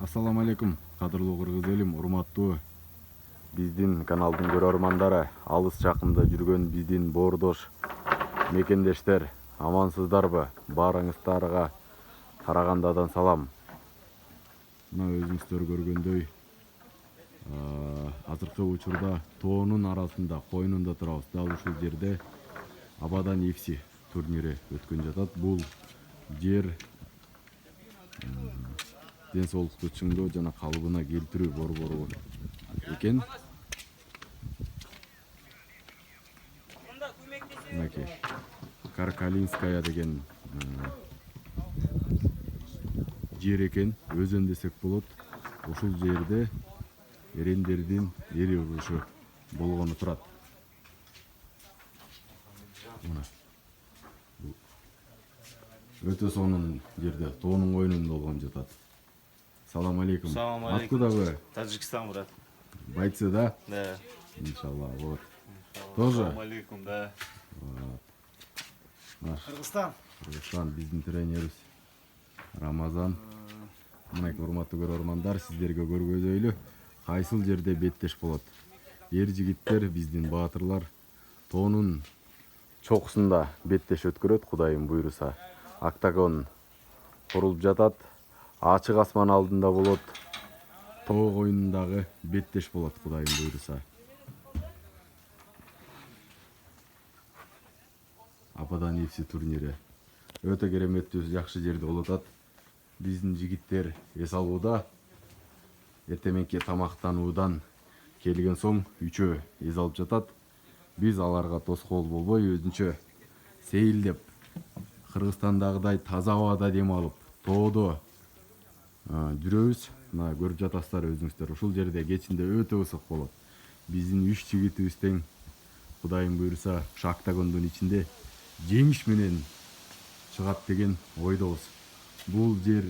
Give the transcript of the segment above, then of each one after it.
Assalamu алейкум, кадырлуу кыргыз элим, урматтуу биздин каналдын көрөрмандары, алыс жакында жүргөн биздин боордош мекендештер, амансыздарбы? Баарыңыздарга Карагандадан салам. Мына өзүңүздөр көргөндөй, азыркы учурда тоонун арасында, койнунда турабыз. Дал ушул жерде Абадан FC турнири өткөн жатат. Бул жер ден соолукту чыңдоо жана калыбына келтирүү борбору экен. Мынакей Каркалинская деген жер экен, өзөн десек болот. Ушул жерде эрендердин эри урушу болгону турат. Мына өтө сонун жерде, тоонун койнунда болгон жатат. Салам алейкум. Салам алейкум. Откуда вы? Таджикистан, брат. Бойцы, да? Да. Иншаллах, вот. Тоже? Салам алейкум, да. Вот. Наш Кыргызстан, биздин тренерибиз Рамазан. Мына урматтуу көрөрмандар, сиздерге көргөзөйлү кайсыл жерде беттеш болот. Эр жигиттер, биздин баатырлар тоонун чокусунда беттеш өткөрөт, Кудайым буйруса. Октагон курулуп жатат. Ачык асман алдында болот. Тоо койнундагы беттеш болот, Кудайым буйруса. Абадан FC турнири өтө кереметтүү, жакшы жерде болуп атат. Биздин жигиттер эс алууда. Эртеменки тамактануудан келген соң үчөө эс алып жатат. Биз аларга тоскоол болбой, өзүнчө сейилдеп, Кыргызстандагыдай таза абада дем алып, тоодо жүрөбүз. Мына көрүп жатасыздар өзүңүздөр. Ушул жерде кечинде өтө ысык болот. Биздин 3 жигитибиз тең, Кудайым буйруса, ушу октагондун ичинде жеңиш менен чыгат деген ойдобуз. Бул жер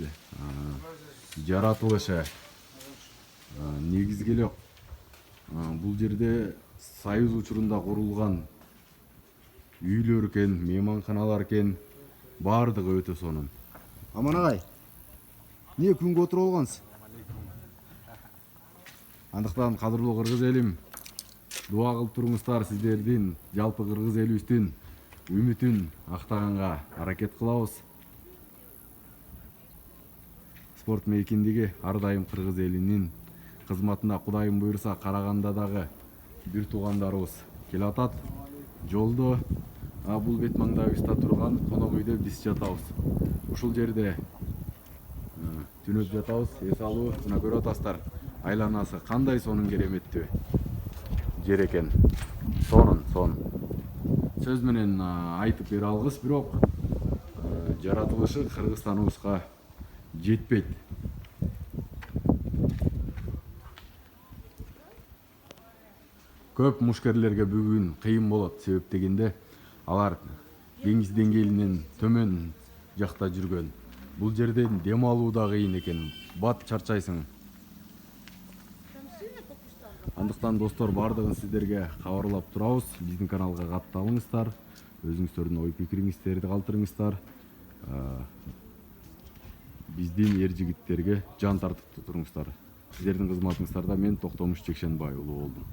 жаратылышы негизги эле бул жерде Союз учурунда курулган үйлөр экен, мейманканалар экен, баардыгы өтө сонун. Аман агай, эмне күнгө отуруп алгансыз? Андыктан кадырлуу кыргыз элим, дуа кылып туруңуздар, сиздердин жалпы кыргыз элибиздин үмүтүн актаганга аракет кылабыз. Спорт мейкиндиги ар дайым кыргыз элинин кызматына, Кудайым буйруса, Карагандадагы бир туугандарыбыз келип атат. Жолдо бул бет маңдайыбызда турган конок үйдө биз жатабыз. Ушул жерде түнөп жатабыз, эс алуу. Мына көрүп атасыздар, айланасы кандай сонун кереметтүү жер экен. Сонун. Сөз менен айтып бере алгыс, бирок жаратылышы Кыргызстаныбызга жетпейт. Көп мушкерлерге бүгүн кыйын болот, себеп дегенде алар деңиз деңгээлинен төмөн жакта жүргөн. Бул жерден дем алуу да кыйын экен, бат чарчайсың. Андыктан достор, бардыгын сиздерге кабарлап турабыз. Биздин каналга катталыңыздар, өзүңүздөрдүн ой пикириңиздерди калтырыңыздар. Биздин эр жигиттерге жан тартып туруңуздар. Сиздердин кызматыңыздарда мен Токтомуш Жекшенбай уулу болдум.